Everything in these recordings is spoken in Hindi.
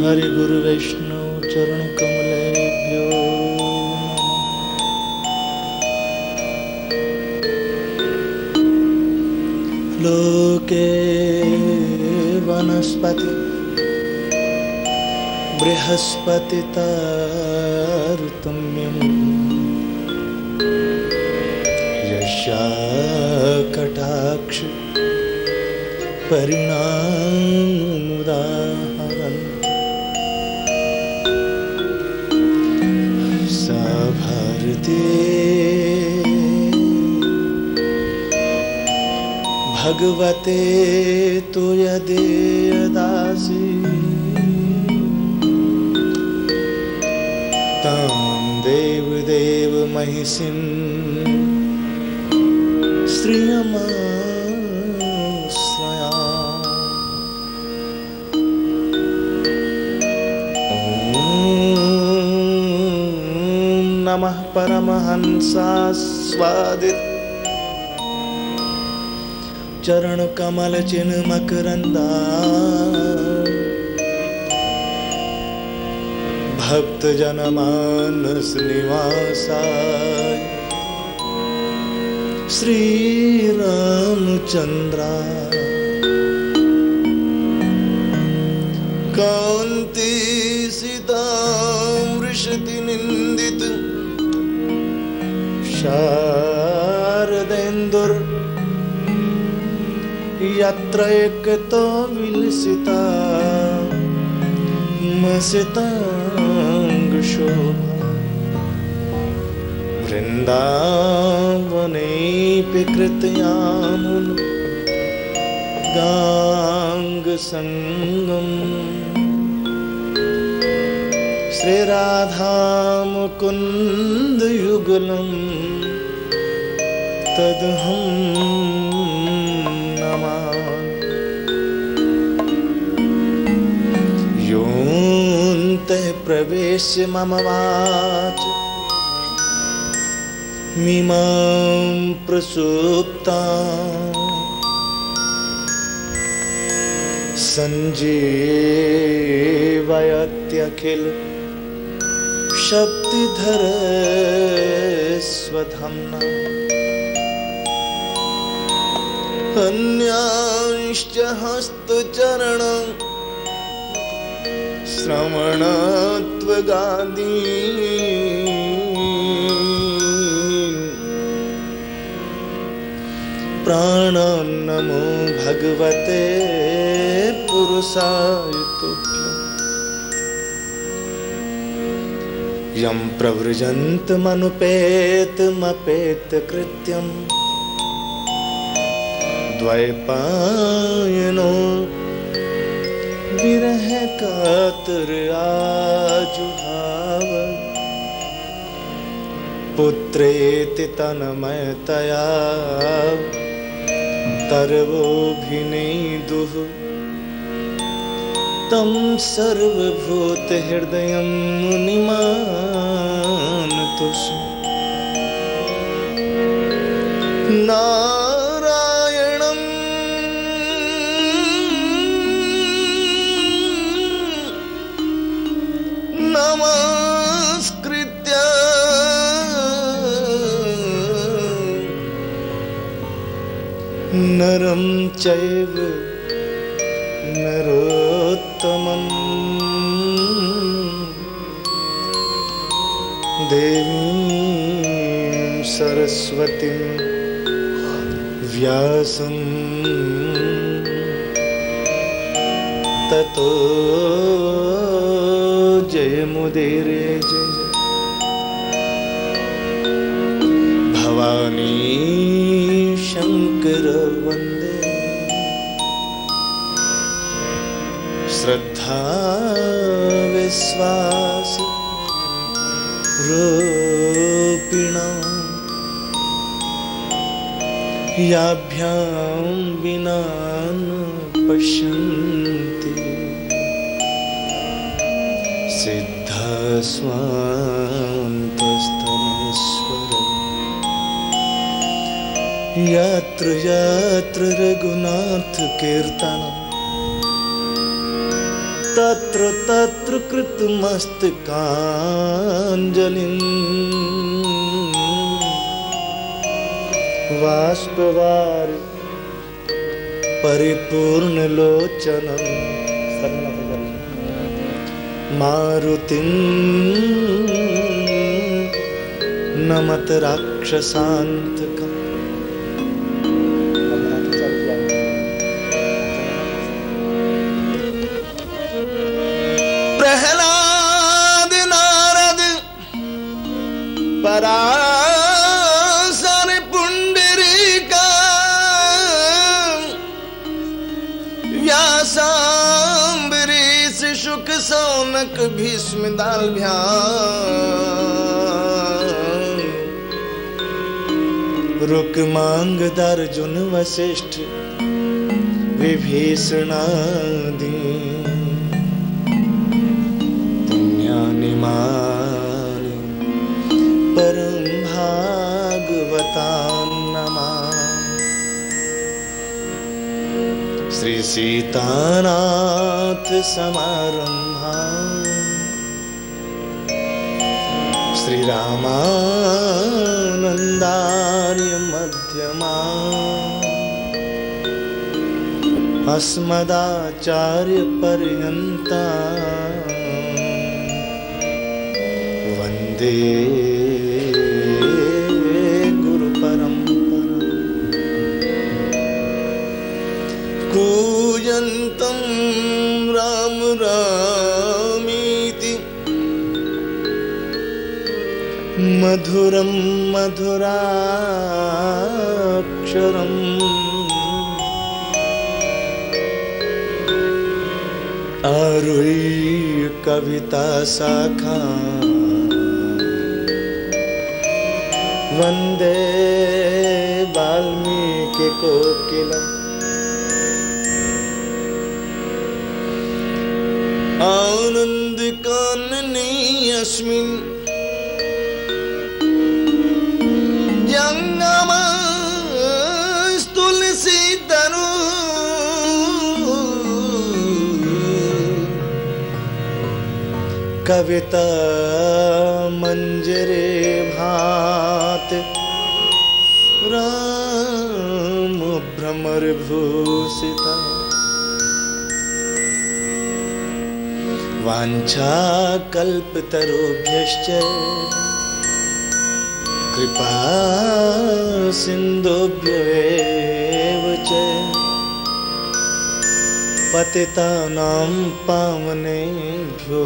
हरि गुरु वैष्णव चरण कमलेभ्यो नमः। लोके वनस्पति बृहस्पतितारतम्यम् यस्या कटाक्ष परिणामुदाहरन्ति सा भारती भगवते तु यदीयदासि तां देवदेव महिषीं श्रियमाश्रयामि। ॐ नमः परमहंसास्वादित चरण कमल चिन्ह मकरंदा भक्त जनमानस निवासाय श्री रामचंद्रा कांति सीतामृषति निंदित शारदेन्दुर यत्र एकतो विलसिता मसितांग शोभा वृंदावनेऽपि कृतयामुन गांग संगम श्री राधा मुकुंद युगलम तदहं योऽन्तः प्रवेश्य मम वाच मिमां प्रसुप्तां संजीवयत्यखिल शक्तिधर स्वधाम्ना अन्यांश्च हस्तचरण श्रवणत्वगादि प्राणान् नमो भगवते पुरुषाय तुभ्यम्। यं प्रव्रजन्तमनुपेतमपेतकृत्यं द्वैपायनो विरह कातर आजुहाव पुत्रेति तन्मयतया तरवोऽभिनेदुः तं सर्वभूतहृदयं मुनिमानतोऽस्मि। नारायणं नमस्कृत्य नरं चैव नरोत्तमं देवीं सरस्वतीं व्यासं ततो जयमुदीरये। जय भवानी शंकर वंदे श्रद्धा विश्वास रूपिणा याभ्यां विना न पश्यन्ति सिद्धस्वान्तस्तमेश्वरम् यत्र यत्र रघुनाथ कीर्तनम् तत्र तत्र कृतमस्तकाञ्जलिं बाष्पवारि परिपूर्णलोचनं मारुतिं नमत राक्षसान्तकम्। प्रहलाद नारद पराशर पुंडरीका व्यासाम्बरीश शुक सौनक भीष्म दालभ्याम रुक मांग अर्जुन वशिष्ठ विभीषणादि पुण्यानिमानि परम भागवतां नमामि। श्री सीतानाथ समारंभा श्री रामानंदार्य मध्यमा अस्मदाचार्य पर्यन्ता वन्दे गुरु परंपरा। कूजन्तं राम रामीति मधुरं मधुराक्षरम् आरुह्य कविता शाखा वंदे वाल्मीकि कोकिलम्। आनंद कानने अस्मिन् जंगमस्तुलसी तनु कविता मंजरे भात राम भ्रमर भूषिता। वांछा कल्पतरुभ्यश्च कृपा सिन्धुभ्येव च पतितानां पावनेभ्यो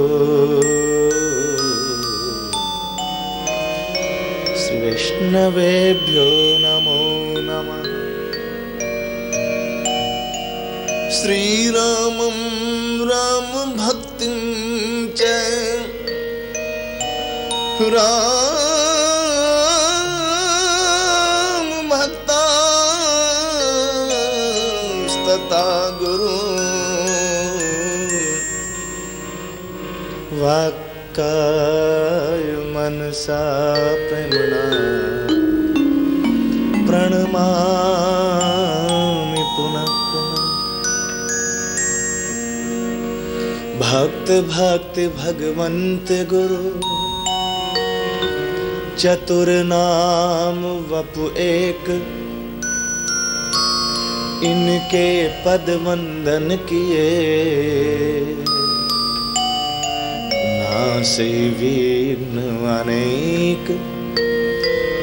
श्री वैष्णवेभ्यो नमो नमः। श्रीरामं राम भक्तिं च राम भक्तांस्तथा गुरु वाक्काय मनसा प्रेमणा प्रणमामि पुनः पुनः। भक्त भक्त भगवंत गुरु चतुर नाम वपु एक इनके पद वंदन किए नासे विघ्न अनेक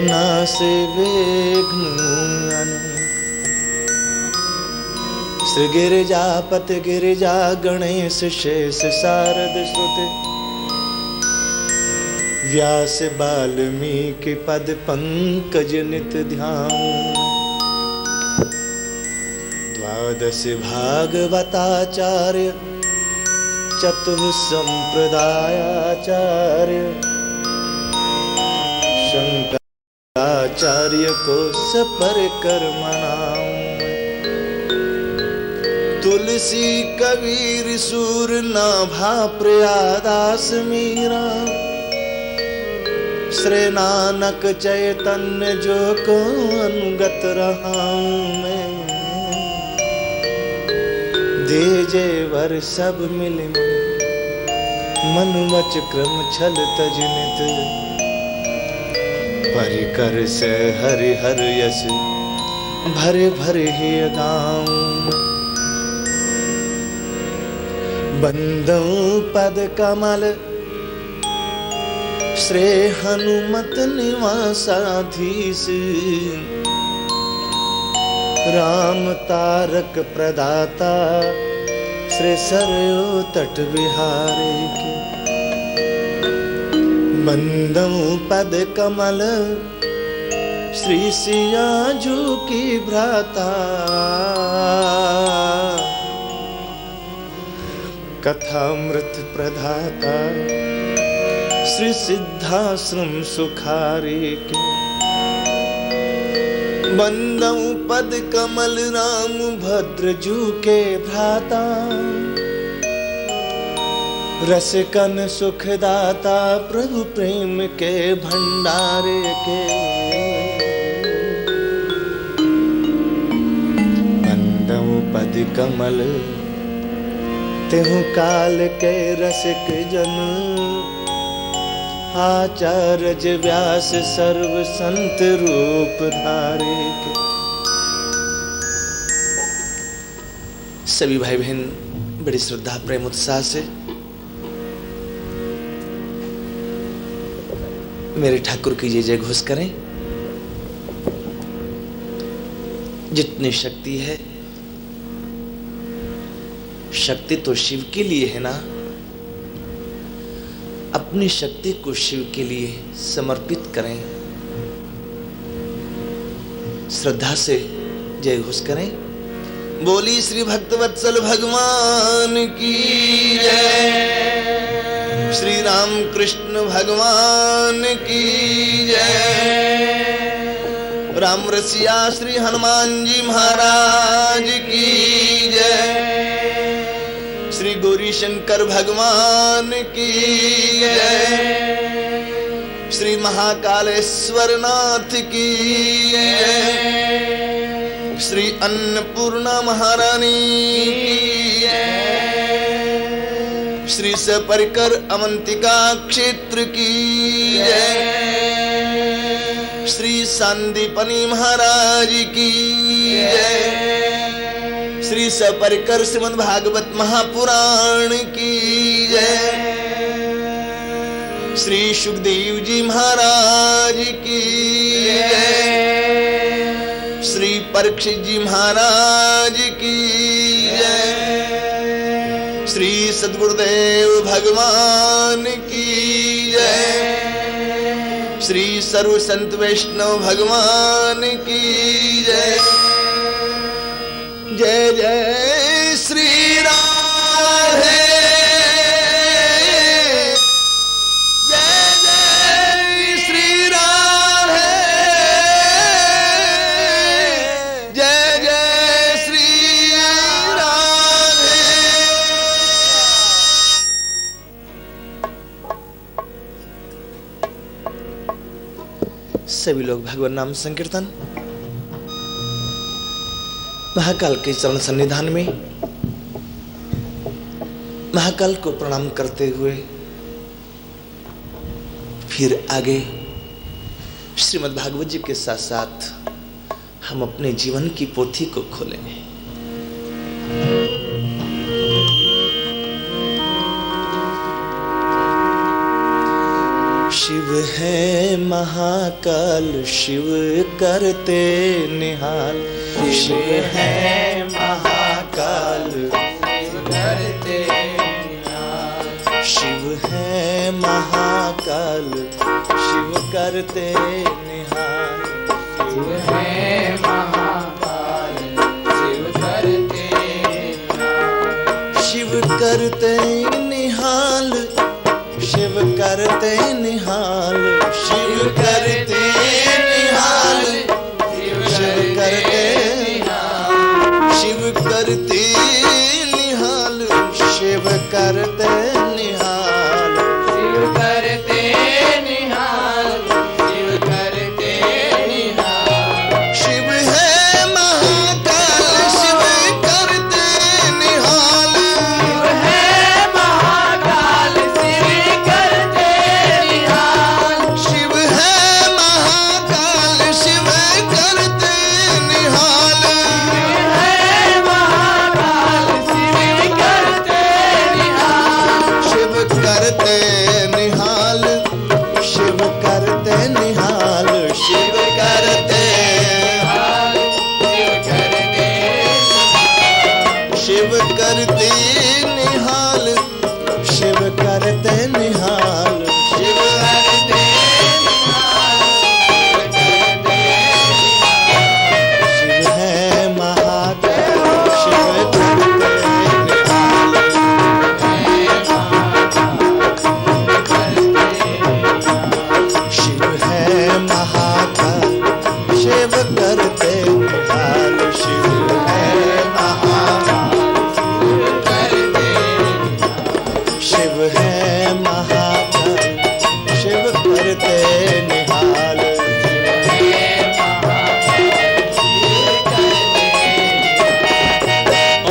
नासे विघ्न अनेक। श्री गिरिजापति गिरिजा गणेश शेष शारद श्रुति व्यास वाल्मीकि पद पंकज नित ध्यान। द्वादश भागवताचार्य चतुःसंप्रदायाचार्य शंकराचार्य को सपर मनाऊं। तुलसी कबीर सूर नाभा प्रयादास मीरा श्री नानक चैतन्य जो को अनुगत रहा मैं। देजे वर सब मिले मन वच क्रम छल तजनित परिकर से हरि हर यस भरे भरे ही गाँव बंदौ पद कमल श्रे हनुमत निवासाधीश राम तारक प्रदाता श्री सरयू तट विहारे के बंदौ पद कमल श्री सियाजू की भ्राता कथामृत प्रदाता श्री सिद्धाश्रम सुखारे के बंदौ पद कमल राम भद्रजू के भ्राता रसिकन सुखदाता प्रभु प्रेम के भंडारे के बंदौ पद कमल तेहु काल के रसिक जन आचार्य व्यास सर्व संत रूप धारे के सभी भाई बहन बड़ी श्रद्धा प्रेम उत्साह से मेरे ठाकुर की जय जय घोष करें। जितनी शक्ति है, शक्ति तो शिव के लिए है ना, अपनी शक्ति को शिव के लिए समर्पित करें, श्रद्धा से जय घोष करें। बोली श्री भक्तवत्सल भगवान की जय, श्री राम कृष्ण भगवान की जय, राम रसिया श्री हनुमान जी महाराज की जय, श्री गौरी शंकर भगवान की जय, श्री महाकालेश्वर नाथ की जय, श्री अन्नपूर्णा महारानी की जय, श्री सपरिकर अवंतिका क्षेत्र की जय, श्री सांदीपनी महाराज की जय, श्री सपरिकर श्रीमद् भागवत महापुराण की जय, श्री सुखदेव जी महाराज की जय, श्री परीक्षित जी महाराज की जय, श्री सद्गुरुदेव भगवान की जय, श्री सर्व संत वैष्णव भगवान की जय। जय जय श्री राधे, जय जय श्री राधे, जय जय श्री राधे। सभी लोग भगवान नाम संकीर्तन महाकाल के चरण सन्निधान में महाकाल को प्रणाम करते हुए फिर आगे श्रीमद् भागवत जी के साथ साथ हम अपने जीवन की पोथी को खोलेंगे। शिव है महाकाल शिव करते निहाल, शिव है महाकाल शिव करते निहाल, शिव है महाकाल शिव करते निहाल, शिव है महाकाल शिव करते निहाल, शिव करते निहाल, शिव करते निहाल, शिव करते निहाल, शिव करते निहाल, शिव करते निहाल, शिव करते निहाल, शिव करते निहाल, शिव करते निहाल, शिव है महाकाल शिव करते निहाल, शिव है महाबल, शिव करते निहाल।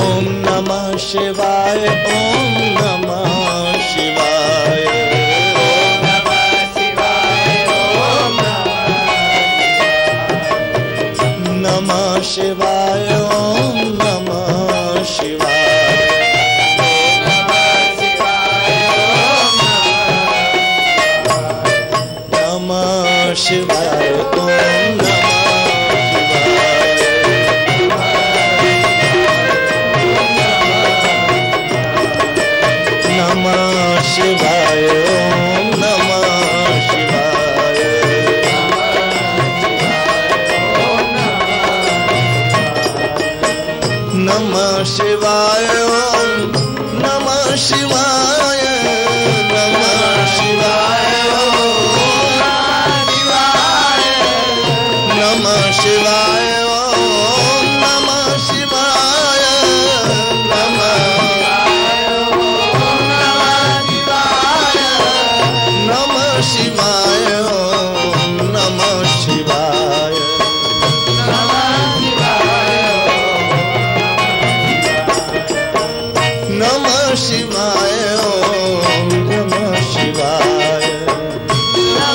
ओम नमः शिवाय, ओम नमः शिवाय, ओम नमः शिवाय, ओम नमः शिवाय, ओम नमः शिवाय, नमः शिवाय, ओम नमः शिवाय, ओम नमः शिवाय, नमः शिवाय, ओम नमः शिवाय, नमः शिवाय, नमः शिवाय, ओम नमः शिवाय, नमः शिवाय, ओम नमः शिवाय, नमः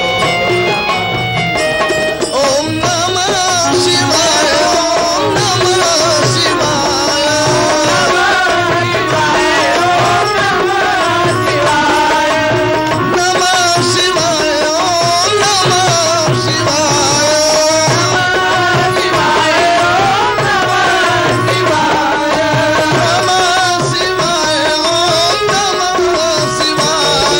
शिवाय, ओम नमः शिवाय, ओम नमः शिवाय, ओम नमः शिवाय, नमः शिवाय, ओम नमः शिवाय, नमः शिवाय, ओम नमः शिवाय।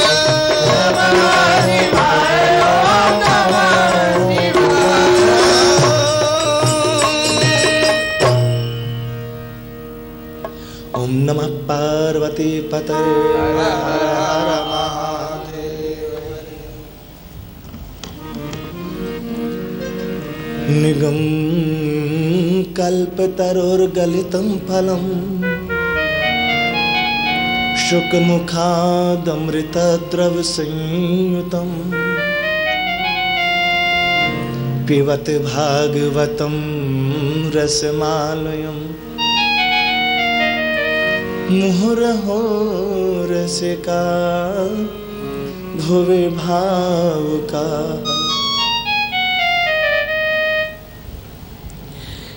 ओम नमः पार्वती पतये हर हर महादेव। निगम कल्पतरोर्गलितं फलम् शुकमुखादमृतद्रवसंयुतं पिबत भागवतं रसमालयम् मुहुरहो रसिका भुवि भावुका।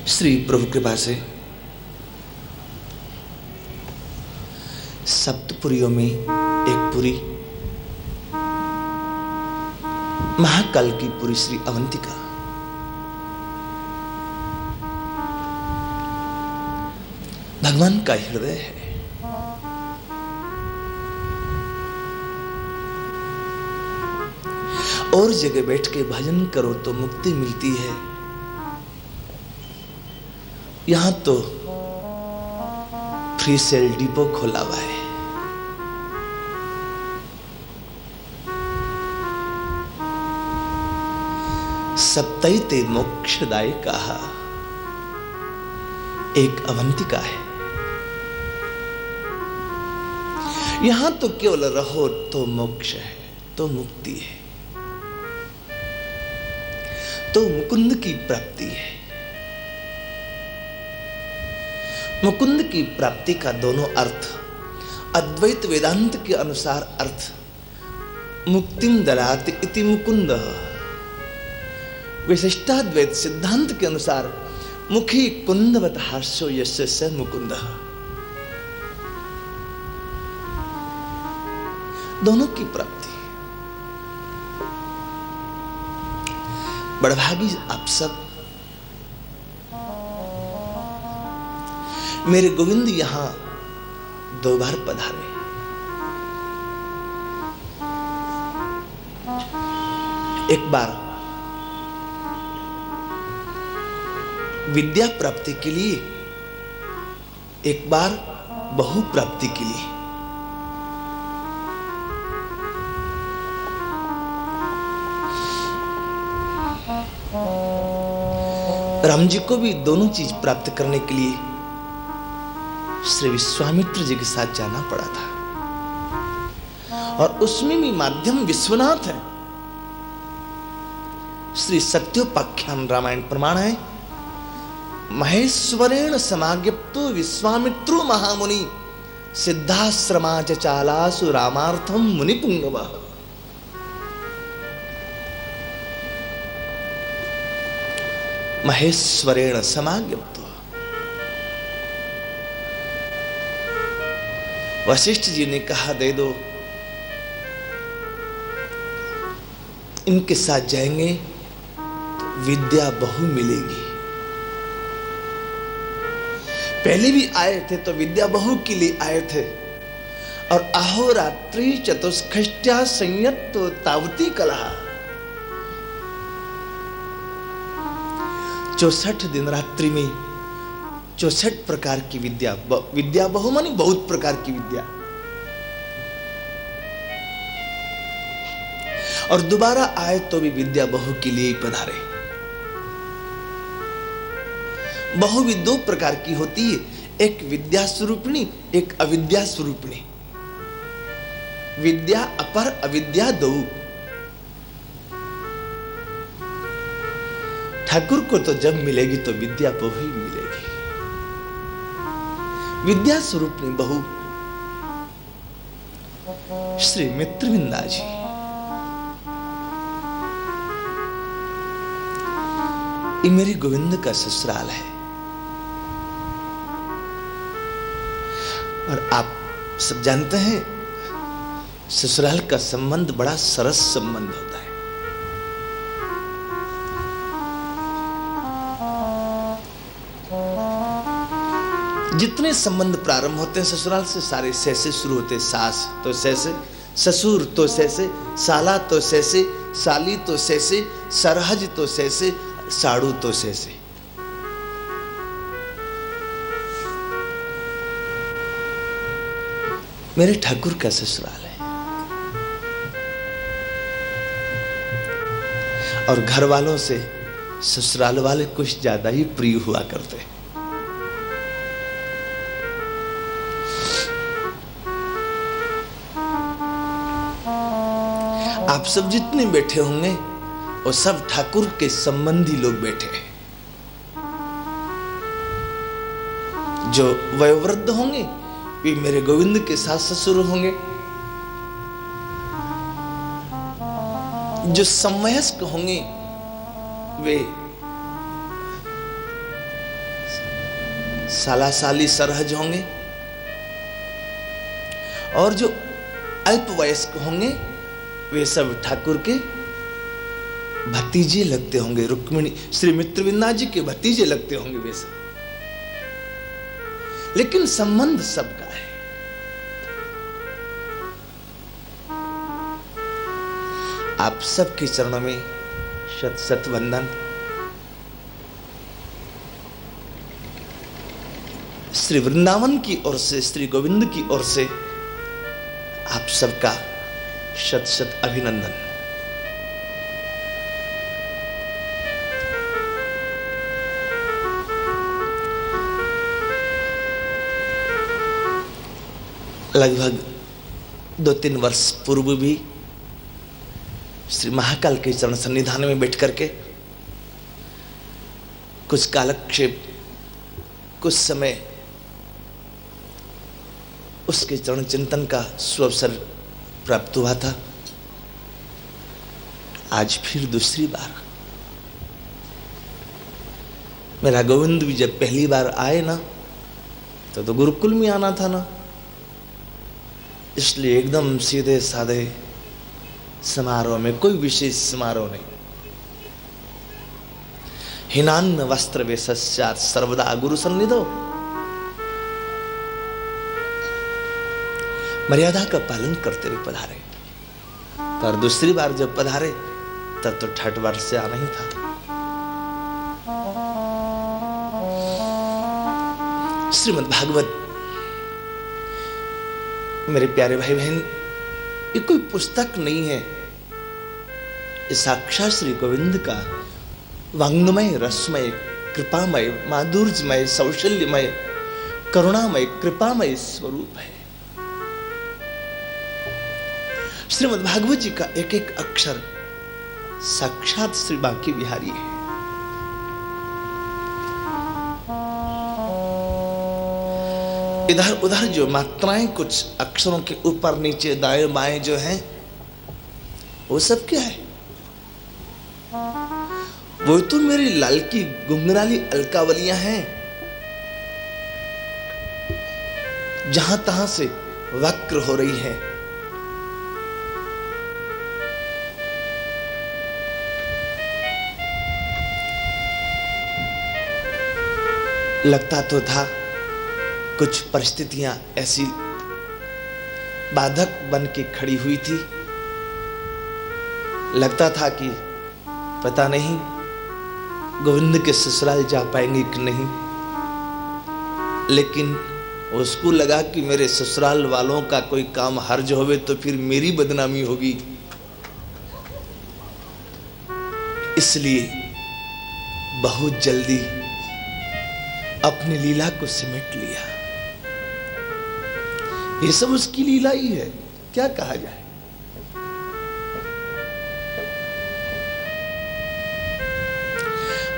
श्री प्रभु कृपा से सप्तपुरियों में एक पुरी, महाकाल की पुरी श्री अवंतिका, भगवान का हृदय है। और जगह बैठ के भजन करो तो मुक्ति मिलती है, यहां तो फ्री सेल डिपो खोला हुआ है। सप्तैते मोक्षदायी कहा, एक अवंतिका है। यहां तो केवल रहो तो मोक्ष है, तो मुक्ति है, तो मुकुंद की प्राप्ति है। मुकुंद की प्राप्ति का दोनों अर्थ अद्वैत वेदांत के अनुसार अर्थ मुक्तिम ददाति इति मुकुंद, विशिष्टाद्वैत सिद्धांत के अनुसार मुखी कुंदवत हास्यो यस्य स मुकुंद। दोनों की प्राप्ति। बड़भागी आप सब, मेरे गोविंद यहां 2 बार पधारे। एक बार विद्या प्राप्ति के लिए, एक बार बहु प्राप्ति के लिए। राम जी को भी दोनों चीज प्राप्त करने के लिए श्री विश्वामित्र जी के साथ जाना पड़ा था, और उसमें भी माध्यम विश्वनाथ है। श्री सत्योपाख्यान रामायण प्रमाण है, महेश्वरेण समाज्ञप्तो विश्वामित्रो महामुनि सिद्धाश्रमा च चालासु रामार्थम मुनिपुंगवः। महेश्वरेण समाज्ञप्तो, वशिष्ठ जी ने कहा दे दो, इनके साथ जाएंगे तो विद्या बहु मिलेगी। पहले भी आए थे तो विद्या बहु के लिए आए थे, और अहोरात्रि चतुष्खष्ट्या संयत्तो तावती कला, 64 दिन रात्रि में 64 प्रकार की विद्या, विद्या बहु मानी बहुत प्रकार की विद्या। और दोबारा आए तो भी विद्या बहु के लिए ही पधारे। बहु भी दो प्रकार की होती है, एक विद्या स्वरूपिणी, एक अविद्या स्वरूपिणी। विद्या अपर अविद्या दो। ठाकुर को तो जब मिलेगी तो विद्या बहु ही मिलेगी। विद्या स्वरूपिणी बहु श्री मित्रविंदा जी, ये मेरे गोविंद का ससुराल है। और आप सब जानते हैं ससुराल का संबंध बड़ा सरस संबंध होता है। जितने संबंध प्रारंभ होते हैं ससुराल से, सारे सैसे शुरू होते हैं। सास तो सैसे, ससुर तो सैसे, साला तो सैसे, साली तो सैसे, सरहज तो सैसे, साड़ू तो सैसे। मेरे ठाकुर का ससुराल है, और घर वालों से ससुराल वाले कुछ ज्यादा ही प्रिय हुआ करते हैं। आप सब जितने बैठे होंगे वो सब ठाकुर के संबंधी लोग बैठे हैं। जो वयोवृद्ध होंगे वे मेरे गोविंद के सास ससुर होंगे, जो समवयस्क होंगे वे साला साली सरहज होंगे, और जो अल्पवयस्क होंगे वे सब ठाकुर के भतीजे लगते होंगे। रुक्मिणी श्री मित्रविंदा जी के भतीजे लगते होंगे वे सब, लेकिन संबंध सबका है। आप सबके चरणों में शत शत वंदन। श्री वृंदावन की ओर से, श्री गोविंद की ओर से आप सबका शत शत अभिनंदन। लगभग 2-3 वर्ष पूर्व भी श्री महाकाल के चरण सन्निधान में बैठ करके कुछ कालक्षेप, कुछ समय उसके चरण चिंतन का सुअवसर प्राप्त हुआ था। आज फिर दूसरी बार मेरा गोविंद भी जब पहली बार आए ना तो गुरुकुल में आना था ना, इसलिए एकदम सीधे साधे समारोह में, कोई विशेष समारोह नहीं। हिनान्न वस्त्र वेशस्यात् सर्वदा गुरु सन्निधौ, मर्यादा का पालन करते हुए पधारे। पर दूसरी बार जब पधारे तब तो ठठ वर्ष से आना ही था। श्रीमद् भागवत मेरे प्यारे भाई बहन, ये कोई पुस्तक नहीं है, ये साक्षात श्री गोविंद का वांग्मय, रसमय, कृपामय, माधुर्यमय, सौशल्यमय, करुणामय कृपामय स्वरूप है। श्रीमद् भागवत जी का एक एक अक्षर साक्षात श्री बांके बिहारी है। इधर उधर जो मात्राएं कुछ अक्षरों के ऊपर नीचे दाएं बाएं जो हैं, वो सब क्या है? वो तो मेरी लाल की घुंघराली अलकावलियां हैं, जहां तहां से वक्र हो रही है। लगता तो था कुछ परिस्थितियां ऐसी बाधक बन के खड़ी हुई थी। लगता था कि पता नहीं गोविंद के ससुराल जा पाएंगे कि नहीं, लेकिन उसको लगा कि मेरे ससुराल वालों का कोई काम हर्ज होवे तो फिर मेरी बदनामी होगी, इसलिए बहुत जल्दी अपनी लीला को सिमट लिया। ये सब उसकी लीला ही है, क्या कहा जाए।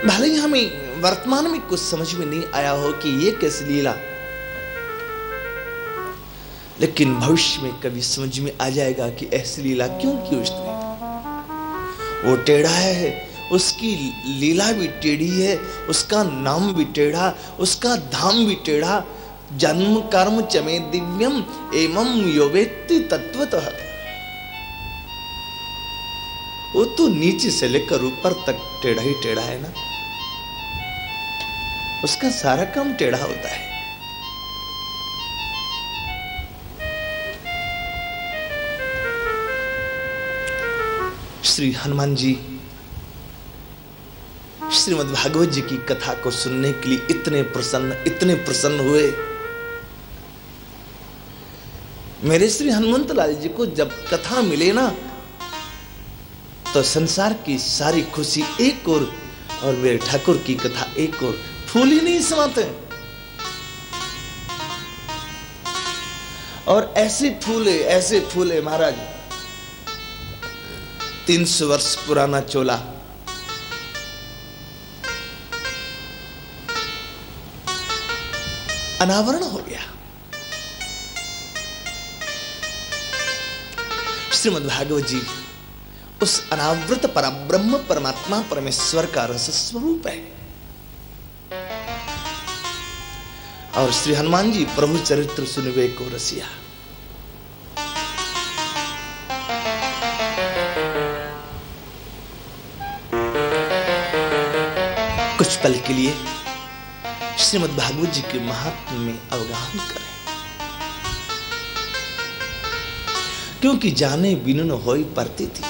भले ही हमें वर्तमान में कुछ समझ में नहीं आया हो कि ये कैसी लीला, लेकिन भविष्य में कभी समझ में आ जाएगा कि ऐसी लीला क्यों की उसने। वो टेढ़ा है, उसकी लीला भी टेढ़ी है, उसका नाम भी टेढ़ा, उसका धाम भी टेढ़ा। जन्म कर्म चमे दिव्यम एवं यो वेत्ति तत्वतः। वो तो नीचे से लेकर ऊपर तक टेढ़ा ही टेढ़ा है ना, उसका सारा काम टेढ़ा होता है। श्री हनुमान जी श्रीमद् भागवत जी की कथा को सुनने के लिए इतने प्रसन्न हुए। मेरे श्री हनुमंत लाल जी को जब कथा मिले ना, तो संसार की सारी खुशी एक और मेरे ठाकुर की कथा एक और, फूल ही नहीं समाते। और ऐसे फूले महाराज, 300 वर्ष पुराना चोला, अनावरण हो गया। श्रीमद् भागवत जी उस अनावृत परब्रह्म परमात्मा परमेश्वर का रस स्वरूप है। और श्री हनुमान जी प्रभु चरित्र सुनवे को रसिया। कुछ पल के लिए श्रीमद् भागवत जी के महात्म्य में अवगाहन करें, क्योंकि जाने बिनु न होई परती थी।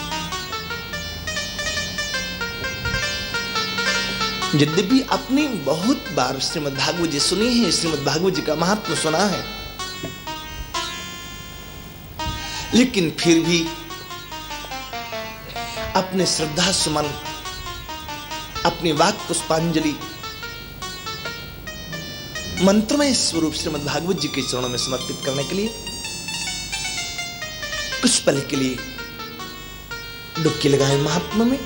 यद्यपि अपनी बहुत बार श्रीमद् भागवत जी सुनी है, श्रीमद् भागवत जी का महात्म्य सुना है, लेकिन फिर भी अपने श्रद्धा सुमन, अपनी वाक पुष्पांजलि मंत्रमय स्वरूप श्रीमद् भागवत जी के चरणों में समर्पित करने के लिए कुछ पल के लिए डुबकी लगाए महात्मा में।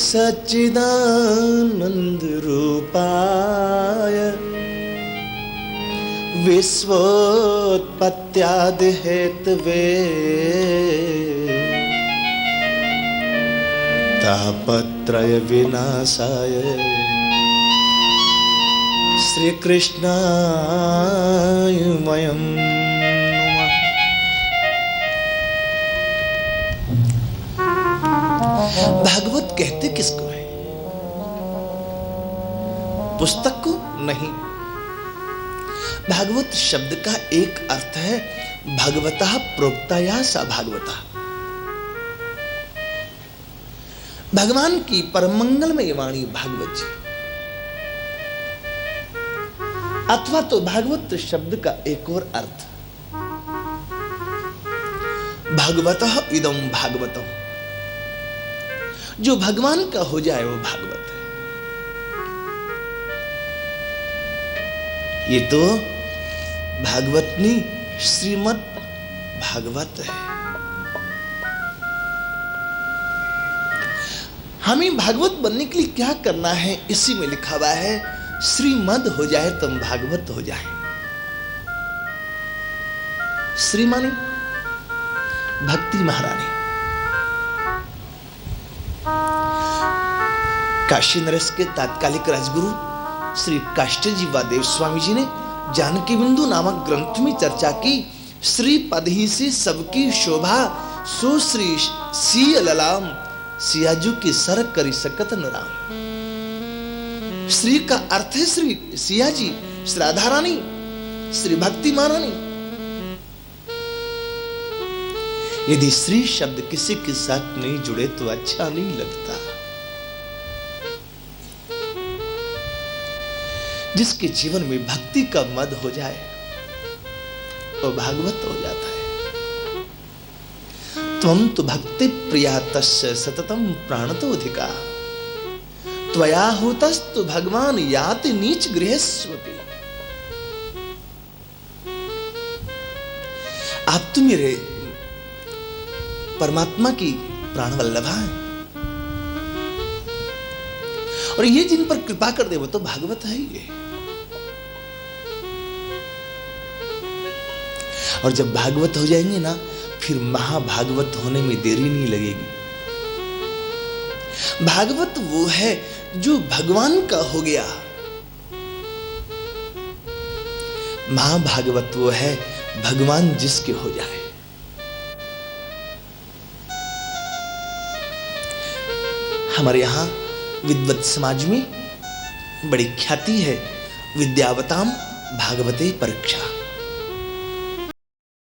सच्चिदानंद रूपाय विश्वोत्पत्त्यादि हेतवे तापत्रय विनाशाय श्री कृष्णाय वयं नमः। भागवत कहते किसको है? पुस्तक को नहीं। भागवत शब्द का एक अर्थ है भगवतः प्रोक्ताया सा भागवता, भगवान की परम मंगलमय वाणी भागवत जी। अथवा तो भागवत शब्द का एक और अर्थ भगवतः इदं भागवतम्, जो भगवान का हो जाए वो भागवत है। ये तो भागवत नहीं, श्रीमद् भागवत है। हमें भागवत बनने के लिए क्या करना है, इसी में लिखा हुआ है, श्रीमद् हो जाए तुम भागवत हो जाए। श्री मानी भक्ति महारानी। काशी नरेश के तात्कालिक राजगुरु श्री काष्टजी वादेव स्वामी जी ने जानकी बिंदु नामक ग्रंथ में चर्चा की। श्री पद ही से सबकी शोभा, सो श्री सिय ललाम, सियाजू की सर करी सकत न राम। श्री का अर्थ है श्री सियाजी, श्री राधा रानी, श्री भक्ति महारानी। यदि श्री शब्द किसी के साथ नहीं जुड़े तो अच्छा नहीं लगता। जिसके जीवन में भक्ति का मद हो जाए वो भागवत हो जाता है। त्वं तु भक्ति प्रिया तस्य सततम प्राणतोधिका, त्वया होतस्तु भगवान याति नीच गृहस्वपि। आप तो मेरे परमात्मा की प्राण वल्लभा है, और ये जिन पर कृपा कर दे वो तो भागवत है ये। और जब भागवत हो जाएंगे ना, फिर महाभागवत होने में देरी नहीं लगेगी। भागवत वो है जो भगवान का हो गया, महाभागवत वो है भगवान जिसके हो जाए। हमारे यहां विद्वत समाज में बड़ी ख्याति है, विद्यावताम भागवते परीक्षा।